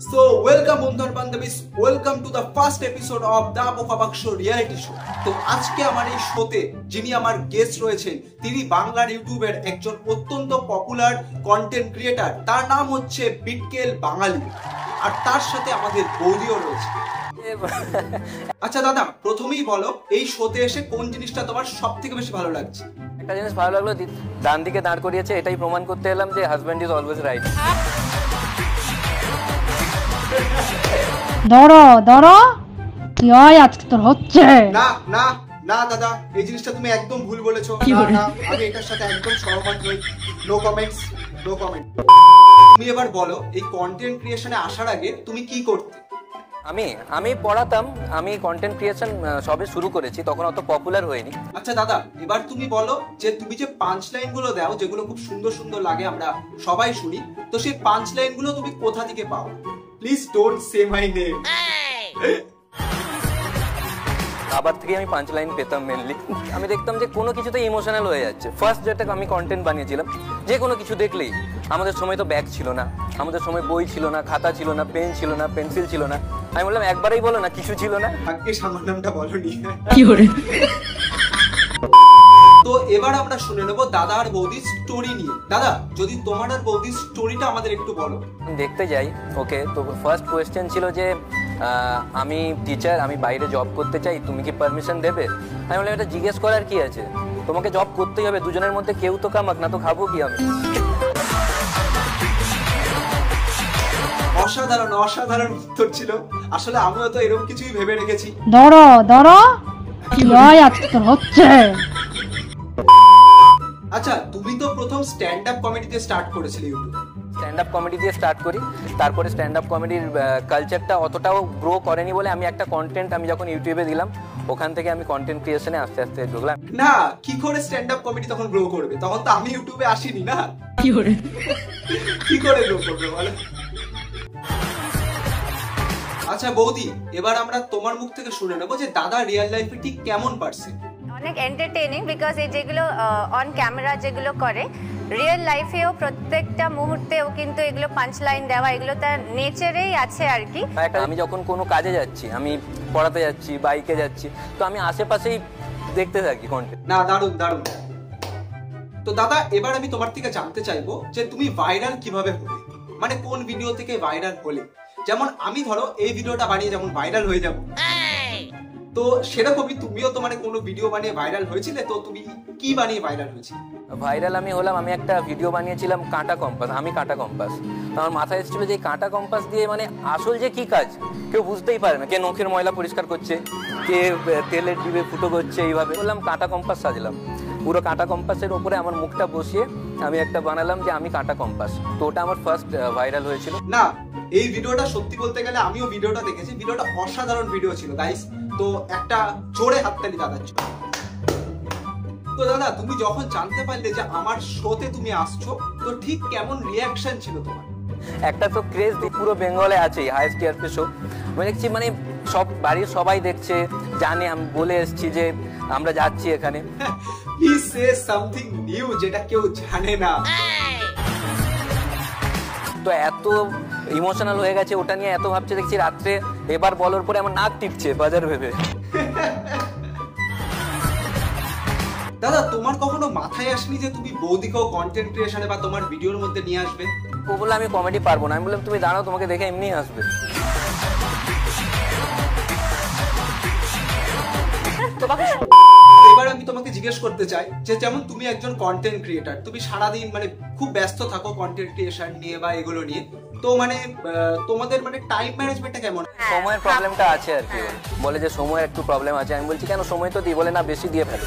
So welcome বন্ধুর বান্ধবীস, welcome to the first episode of the Bokabaksho reality show. তো আজকে আমার এই শোতে যিনি আমার গেস্ট রয়েছেন, তিনি বাংলার ইউটিউবের একজন অত্যন্ত পপুলার কন্টেন্ট ক্রিয়েটার। তার নাম হচ্ছে বিটকেল বাঙালি, আর তার সাথে আমাদের বৌদিও রয়েছে। আচ্ছা দাদা, প্রথমেই বলো এই শোতে এসে কোন জিনিসটা তোমার সব থেকে বেশি ভালো লাগছে? একটা জিনিস ভালো লাগলো, ডান দিকে দাঁড় করিয়েছে, এটাই প্রমাণ করতে এলাম যে হাজব্যান্ড ইজ অলওয়েজ রাইট। ধরো ধরো কি হয় আজকে তোর হচ্ছে? না না না দাদা, এই জিনিসটা তুমি একদম ভুল বলেছো। না, আমি এটার সাথে একদম সহমত নই। No comments, no comment. তুমি এবার বলো এই কন্টেন্ট ক্রিয়েশনে আসার আগে তুমি কি করতে? আমি পড়াতাম, আমি কন্টেন্ট ক্রিয়েশন সবে শুরু করেছি, তখন অত পপুলার হয়নি। আচ্ছা দাদা, এবার তুমি বলো যে তুমি যে পাঁচ লাইন গুলো দাও, যেগুলো খুব সুন্দর সুন্দর লাগে, আমরা সবাই শুনি, তো সেই পাঁচ লাইন গুলো তুমি কোথা থেকে পাও? Please don't say my name. আবার থেকে আমি 5 লাইন পেতাম মেনলি। আমি দেখতাম যে কোনো কিছুতে ইমোশনাল হয়ে যাচ্ছে। ফার্স্ট যেটা আমি কন্টেন্ট বানিয়েছিলাম, যে কোনো কিছু দেখলেই, আমাদের সময় তো ব্যাগ ছিল না, আমাদের সময় বই ছিল না, খাতা ছিল না, পেন ছিল না, পেন্সিল ছিল না। আমি বললাম একবারেই বলো না, কিছু ছিল না। আজকে সামান্য নামটা বলনি। কি করে? তো এবার আমরা শুনে নেব দাদা আর বৌদির স্টোরি নিয়ে। দাদা, যদি তোমার আর বৌদির স্টোরিটা আমাদের একটু বলো। দেখতে যাই। ওকে, তো ফার্স্ট কোয়েশ্চেন ছিল যে আমি টিচার, আমি বাইরে জব করতে চাই, তুমি কি পারমিশন দেবে? আমি বললাম এটা জিজ্ঞেস করার কি আছে, তোমাকে জব করতেই হবে, দুজনের মধ্যে কেউ তো কামাক না, তো খাবো কি আমি? অসাধারণ অসাধারণ উত্তর ছিল। আসলে আমিও তো এরকম কিছুই ভেবে রেখেছি। ধরো ধরো কি হয় আজকে তোর হচ্ছে? আচ্ছা, তুমি তো প্রথম স্ট্যান্ড আপ কমেডিতে স্টার্ট করেছিলে ইউটিউবে। স্ট্যান্ড আপ কমেডি দিয়ে স্টার্ট করি, তারপরে স্ট্যান্ড আপ কমেডির কালচারটা অতটাও গ্রো করেনি বলে আমি একটা কন্টেন্ট আমি যখন ইউটিউবে দিলাম, ওখান থেকে আমি কন্টেন্ট ক্রিয়েশনে আস্তে আস্তে ঢুকলাম। না, কি করে স্ট্যান্ড আপ কমেডি তখন গ্রো করবে? তখন তো আমি ইউটিউবে আসিনি না। কি করে গ্রো করবে বলো? আচ্ছা বৌদি, এবার আমরা তোমার মুখ থেকে শুনে নেবো যে দাদা রিয়েল লাইফে ঠিক কেমন পারসন। অনেক এন্টারটেইনিং, বিকজ এই যেগুলো অন ক্যামেরা যেগুলো করে, রিয়েল লাইফেও প্রত্যেকটা মুহূর্তেও কিন্তু এগুলো পাঁচ লাইন দেওয়া, এগুলো তার নেচারেই আছে আর কি। আমি যখন কোনো কাজে যাচ্ছি, আমি পড়াতে যাচ্ছি, বাইকে যাচ্ছি, তো আমি আশেপাশেই দেখতে থাকি কন্টেন্ট। না, দারুণ দারুণ। তো দাদা, এবার আমি তোমার থেকে জানতে চাইবো যে তুমি ভাইরাল কিভাবে হলে, মানে কোন ভিডিও থেকে ভাইরাল হলে? যেমন আমি ধরো এই ভিডিওটা বানিয়ে যেমন ভাইরাল হয়ে যাব, তো সেরকমই তুমিও তো মানে কোনো ভিডিও বানিয়ে ভাইরাল হয়েছিলে, তো তুমি কি বানিয়ে ভাইরাল হয়েছিলে? ভাইরাল আমি হলাম, আমি একটা ভিডিও বানিয়েছিলাম কাঁটা কম্পাস, আমি কাঁটা কম্পাস। তো আমার মাথায় এসেছিল যে কাঁটা কম্পাস দিয়ে মানে আসল যে কি কাজ কেউ বুঝতেই পারে না। কে নখের ময়লা পরিষ্কার করছে, কে তেলের ডিবে ফুটো করছে, এইভাবে বললাম কাঁটা কম্পাস সাজলাম। পুরো কাঁটা কম্পাসের ওপরে আমার মুখটা বসিয়ে আমি একটা বানালাম যে আমি কাঁটা কম্পাস। তো ওটা আমার ফার্স্ট ভাইরাল হয়েছিল। না, এই ভিডিওটা সত্যি বলতে গেলে আমিও ভিডিওটা দেখেছি, ভিডিওটা অসাধারণ ভিডিও ছিল গাইস। তো একটা জোরে হাততালি দাদার জন্য। তো দাদা, তুমি যখন জানতে পারলে যে আমার শোতে তুমি আসছো, তো ঠিক কেমন রিয়াকশন ছিল তোমার? একটা তো ক্রেজ পুরো বেঙ্গলে আছে, হাইয়েস্ট টিআরপি শো। আমি দেখছি মানে সব বাড়ির সবাই দেখছে, জানে, আমি বলে এসেছি যে আমরা যাচ্ছি এখানে। প্লিজ সে সামথিং নিউ যেটা কেউ জানে না। তো এত ইমোশনাল হয়ে গেছে ওটা নিয়ে, এত ভাবছে, দেখছি রাত্রে এবার বলার পরে আমার নাক টিপছে বাজার ভেবে। দাদা, তোমার কখনো মাথায় আসেনি যে তুমি বৌদিকেও কন্টেন্ট ক্রিয়েশনে বা তোমার ভিডিওর মধ্যে নিয়ে আসবে? ও বললো আমি কমেডি পারবো না। আমি বললাম তুমি দাঁড়াও, তোমাকে দেখে এমনি আসবে। এবার আমি তোমাকে জিজ্ঞেস করতে চাই যে যেমন তুমি একজন কন্টেন্ট ক্রিয়েটার, তুমি সারাদিন মানে খুব ব্যস্ত থাকো কন্টেন্ট ক্রিয়েশন নিয়ে বা এগুলো নিয়ে, তো মানে তোমাদের মানে টাইম ম্যানেজমেন্টটা কেমন? সময়ের প্রবলেমটা আছে আর কি। বলে যে সময়ের একটু প্রবলেম আছে। আমি বলছি কেন, সময় তো দিই। বলে না, বেশি দিয়ে ফেলো।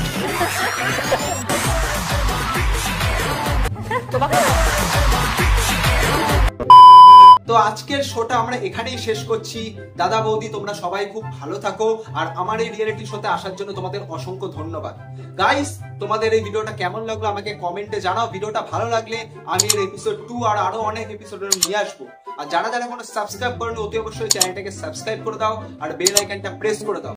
তো আজকের শোটা আমরা এখানেই শেষ করছি। দাদা বৌদি, তোমরা সবাই খুব ভালো থাকো, আর আমার এই রিয়েলিটি শোতে আসার জন্য তোমাদের অসংখ্য ধন্যবাদ। গাইস, তোমাদের এই ভিডিওটা কেমন লাগলো আমাকে কমেন্টে জানাও। ভিডিওটা ভালো লাগলে আমি এর এপিসোড 2 আর আরো অনেক এপিসোড নিয়ে আসবো। আর যারা যারা এখনো সাবস্ক্রাইব করেনি, অতি অবশ্যই চ্যানেলটাকে সাবস্ক্রাইব করে দাও আর বেল আইকনটা প্রেস করে দাও।